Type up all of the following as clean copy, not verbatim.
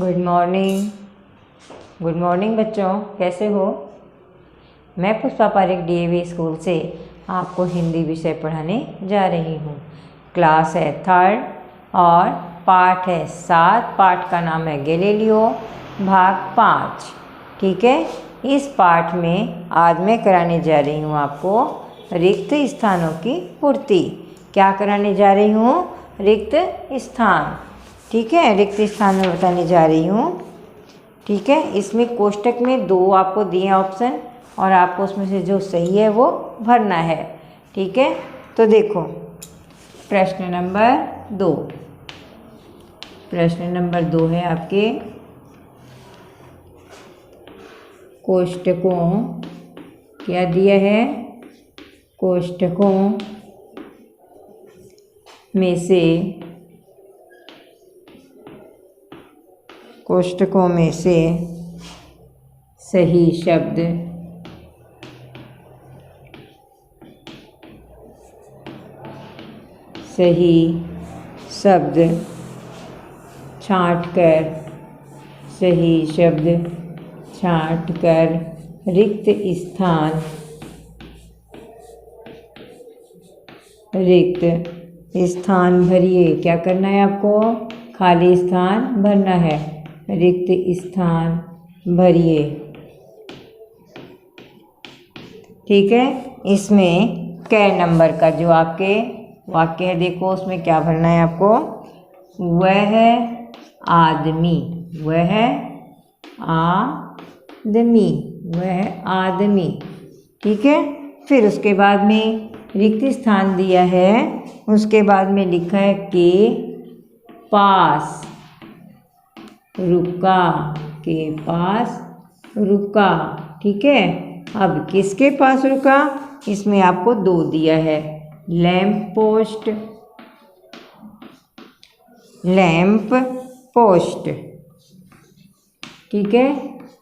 Good morning. Good morning बच्चों, कैसे हो? मैं पुष्पा पारेख डीएवी स्कूल से आपको हिंदी विषय पढ़ाने जा रही हूँ। क्लास है 3rd और पाठ है 7। पाठ का नाम है गैलीलियो, भाग 5। ठीक है, इस पाठ में आज मैं कराने जा रही हूँ आपको रिक्त स्थानों की पूर्ति। क्या कराने जा रही हूँ? रिक्त स्थान। ठीक है, रिक्त स्थान में बताने जा रही हूँ। ठीक है, इसमें कोष्टक में 2 आपको दिए ऑप्शन और आपको उसमें से जो सही है वो भरना है। ठीक है, तो देखो प्रश्न नंबर 2। प्रश्न नंबर 2 है आपके कोष्टकों, क्या दिया है? कोष्टकों में से सही शब्द छांटकर रिक्त स्थान भरिए। क्या करना है आपको? खाली स्थान भरना है, रिक्त स्थान भरिए। ठीक है, इसमें कै नंबर का जो आपके वाक्य है, देखो उसमें क्या भरना है आपको? वह आदमी, वह आदमी। ठीक है, फिर उसके बाद में रिक्त स्थान दिया है, उसके बाद में लिखा है के पास रुका। ठीक है, अब किसके पास रुका? इसमें आपको 2 दिया है, लैंप पोस्ट। ठीक है,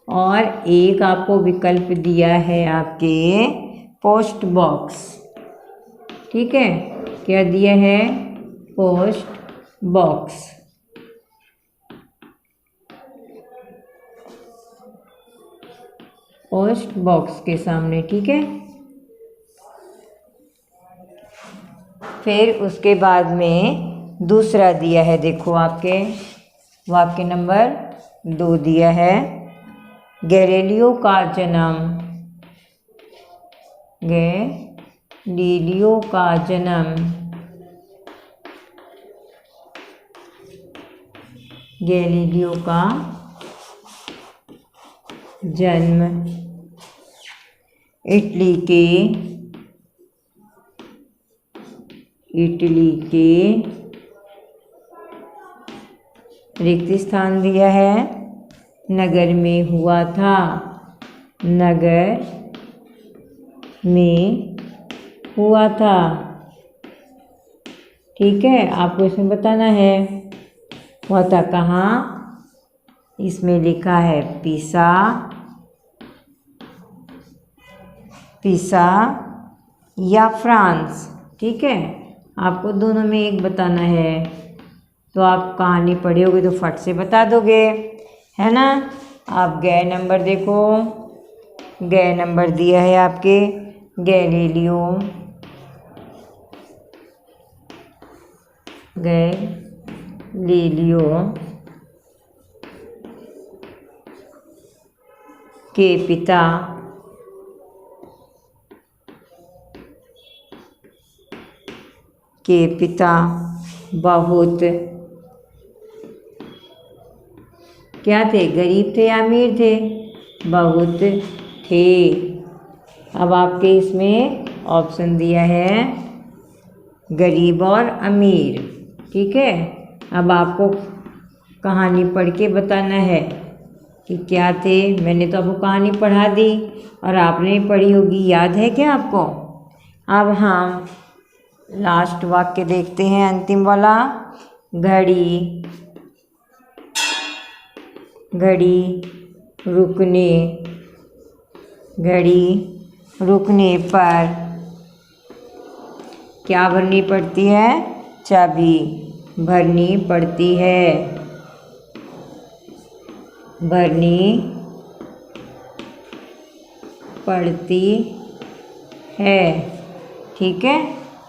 और एक आपको विकल्प दिया है आपके पोस्ट बॉक्स। ठीक है, क्या दिया है? पोस्ट बॉक्स के सामने। ठीक है, फिर उसके बाद में दूसरा दिया है, देखो आपके वाक्य नंबर 2 दिया है, गैलीलियो का जन्म इटली के रिक्त स्थान दिया है, नगर में हुआ था। ठीक है, आपको इसमें बताना है हुआ था कहाँ। इसमें लिखा है पिसा या फ्रांस। ठीक है, आपको दोनों में एक बताना है, तो आप कहानी पढ़े होगे तो फट से बता दोगे, है ना। आप गै नंबर देखो, गै नंबर दिया है आपके गैलीलियो के पिता बहुत क्या थे? गरीब थे या अमीर थे? बहुत थे। अब आपके इसमें ऑप्शन दिया है गरीब और अमीर। ठीक है, अब आपको कहानी पढ़ के बताना है कि क्या थे। मैंने तो आपको कहानी पढ़ा दी और आपने पढ़ी होगी, याद है क्या आपको? अब हम लास्ट वाक्य देखते हैं, अंतिम वाला, घड़ी रुकने पर क्या भरनी पड़ती है? चाबी भरनी पड़ती है। भरनी पड़ती है। ठीक है,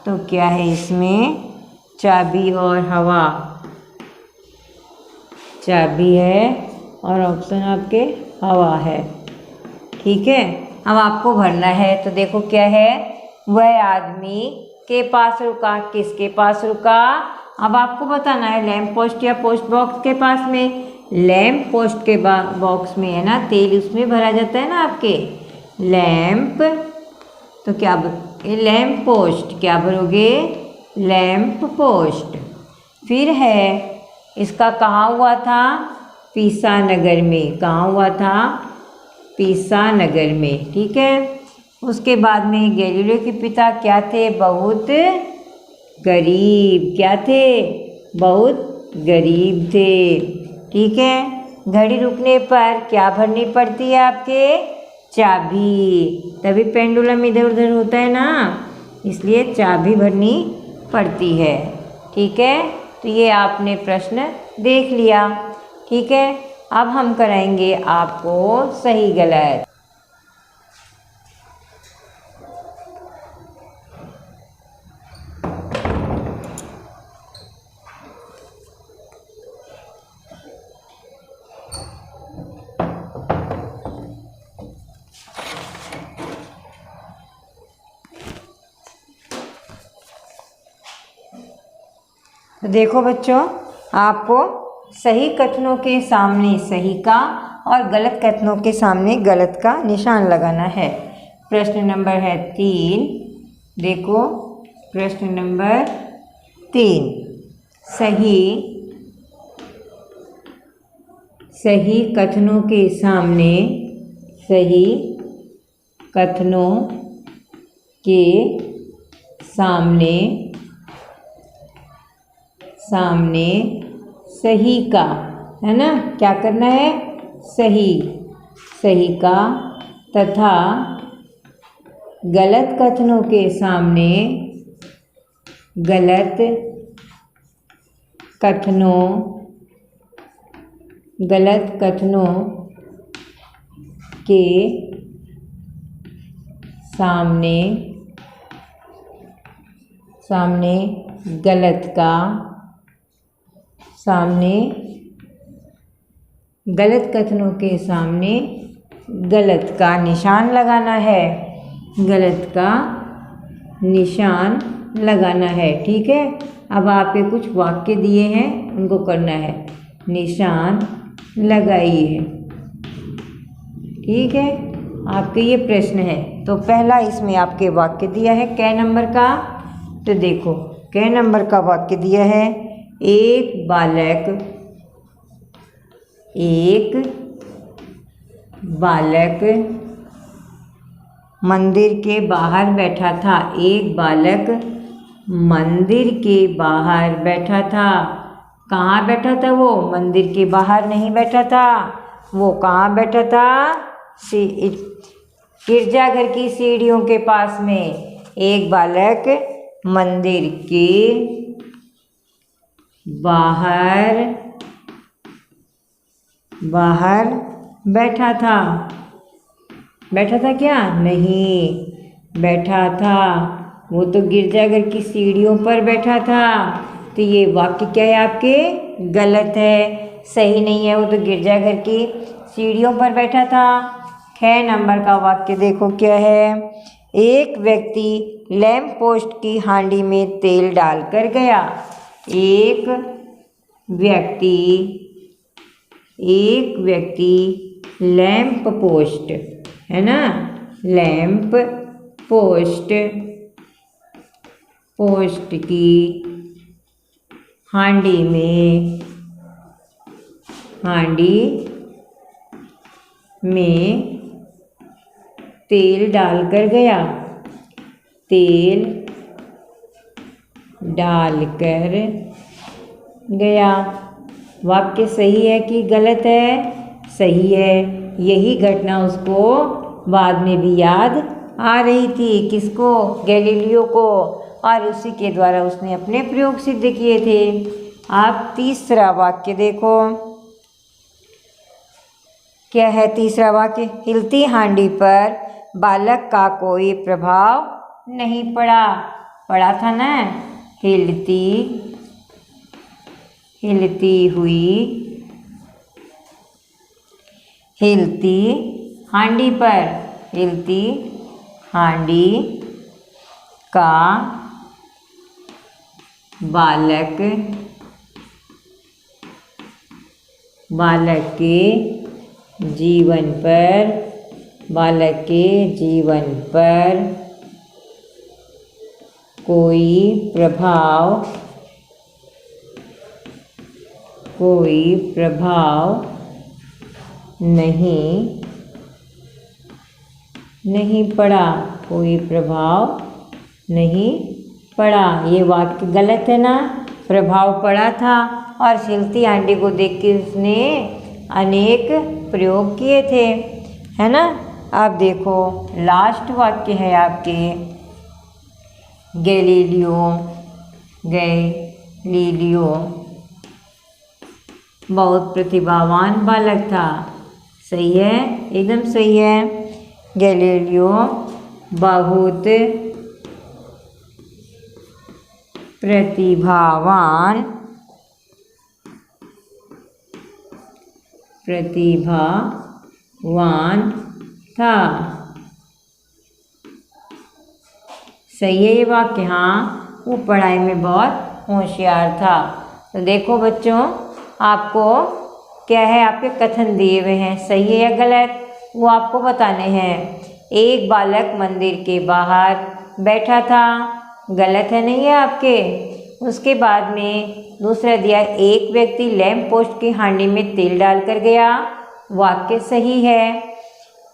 तो क्या है इसमें? चाबी और हवा। चाबी है और ऑप्शन आपके हवा है। ठीक है, अब आपको भरना है। तो देखो क्या है, वह आदमी के पास रुका। किसके पास रुका? अब आपको बताना है, लैंप पोस्ट या पोस्ट बॉक्स के पास में। लैंप पोस्ट के बॉक्स में है ना, तेल उसमें भरा जाता है ना आपके। लैंप, तो क्या ये लैंप पोस्ट, क्या भरोगे? Lamp post. फिर है, इसका कहाँ हुआ था? पीसा नगर में। कहाँ हुआ था? पीसा नगर में। ठीक है, उसके बाद में गैलीलियो के पिता क्या थे? बहुत गरीब। क्या थे? बहुत गरीब थे। ठीक है, घड़ी रुकने पर क्या भरनी पड़ती है आपके? चाबी। तभी पेंडुलम इधर उधर होता है ना, इसलिए चाबी भरनी पड़ती है। ठीक है, तो ये आपने प्रश्न देख लिया। ठीक है, अब हम कराएंगे आपको सही गलत। तो देखो बच्चों, आपको सही कथनों के सामने सही का और गलत कथनों के सामने गलत का निशान लगाना है। प्रश्न नंबर है 3। देखो प्रश्न नंबर 3, सही कथनों के सामने सही कथनों के सामने सही का, है ना, क्या करना है? सही का, तथा गलत कथनों के सामने गलत कथनों के सामने गलत कथनों के सामने गलत का निशान लगाना है। गलत का निशान लगाना है। ठीक है, अब आपके कुछ वाक्य दिए हैं, उनको करना है। निशान लगाइए। ठीक है, आपके ये प्रश्न है। तो पहला इसमें आपके वाक्य दिया है कै नंबर का। तो देखो कै नंबर का वाक्य दिया है, एक बालक मंदिर के बाहर बैठा था। एक बालक मंदिर के बाहर बैठा था। कहाँ बैठा था वो? मंदिर के बाहर नहीं बैठा था, वो कहाँ बैठा था? गिरजाघर की सीढ़ियों के पास में। एक बालक मंदिर के बाहर बैठा था। बैठा था क्या? नहीं बैठा था, वो तो गिरजाघर की सीढ़ियों पर बैठा था। तो ये वाक्य क्या है आपके? गलत है, सही नहीं है। वो तो गिरजाघर की सीढ़ियों पर बैठा था। 6 नंबर का वाक्य देखो क्या है, एक व्यक्ति लैंप पोस्ट की हांडी में तेल डालकर गया। एक व्यक्ति लैंप पोस्ट, है ना, लैंप पोस्ट की हांडी में तेल डालकर गया। तेल डालकर गया। वाक्य सही है कि गलत है? सही है। यही घटना उसको बाद में भी याद आ रही थी। किसको? गैलीलियो को। और उसी के द्वारा उसने अपने प्रयोग सिद्ध किए थे। आप तीसरा वाक्य देखो। क्या है तीसरा वाक्य? हिलती हांडी पर बालक का कोई प्रभाव नहीं पड़ा। पड़ा था ना, हिलती हुई, हिलती हांडी पर, हिलती हांडी का बालक के जीवन पर, बालक के जीवन पर कोई प्रभाव नहीं पड़ा, कोई प्रभाव नहीं पड़ा। ये वाक्य गलत है ना, प्रभाव पड़ा था। और हिलती हांडी को देख के उसने अनेक प्रयोग किए थे, है ना। अब देखो लास्ट वाक्य है आपके, गैलीलियो बहुत प्रतिभावान बालक था। सही है, एकदम सही है। गैलीलियो बहुत प्रतिभावान था। सही है ये वाक्य। हाँ, वो पढ़ाई में बहुत होशियार था। तो देखो बच्चों, आपको क्या है, आपके कथन दिए हुए हैं, सही है या गलत, वो आपको बताने हैं। एक बालक मंदिर के बाहर बैठा था, गलत है नहीं है आपके। उसके बाद में दूसरा दिया, एक व्यक्ति लैंप पोस्ट की हांडी में तेल डालकर गया, वाक्य सही है।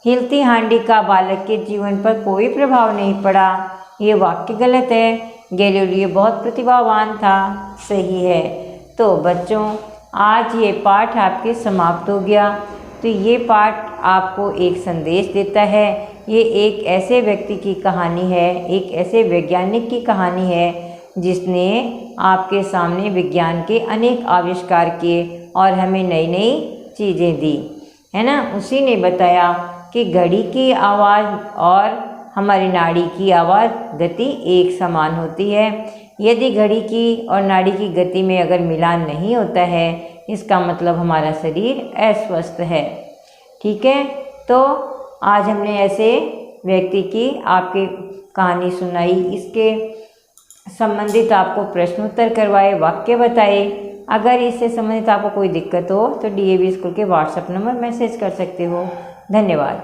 हिलती हांडी का बालक के जीवन पर कोई प्रभाव नहीं पड़ा, ये वाक्य गलत है। गैलीलियो बहुत प्रतिभावान था, सही है। तो बच्चों, आज ये पाठ आपके समाप्त हो गया। तो ये पाठ आपको एक संदेश देता है। ये एक ऐसे व्यक्ति की कहानी है, एक ऐसे वैज्ञानिक की कहानी है जिसने आपके सामने विज्ञान के अनेक आविष्कार किए और हमें नई नई चीज़ें दी, है ना। उसी ने बताया कि घड़ी की आवाज़ और हमारी नाड़ी की आवाज़ गति एक समान होती है। यदि घड़ी की और नाड़ी की गति में अगर मिलान नहीं होता है, इसका मतलब हमारा शरीर अस्वस्थ है। ठीक है, तो आज हमने ऐसे व्यक्ति की आपकी कहानी सुनाई, इसके संबंधित आपको प्रश्न उत्तर करवाए, वाक्य बताए। अगर इससे संबंधित आपको कोई दिक्कत हो तो डीएवी स्कूल के व्हाट्सएप नंबर मैसेज कर सकते हो। धन्यवाद।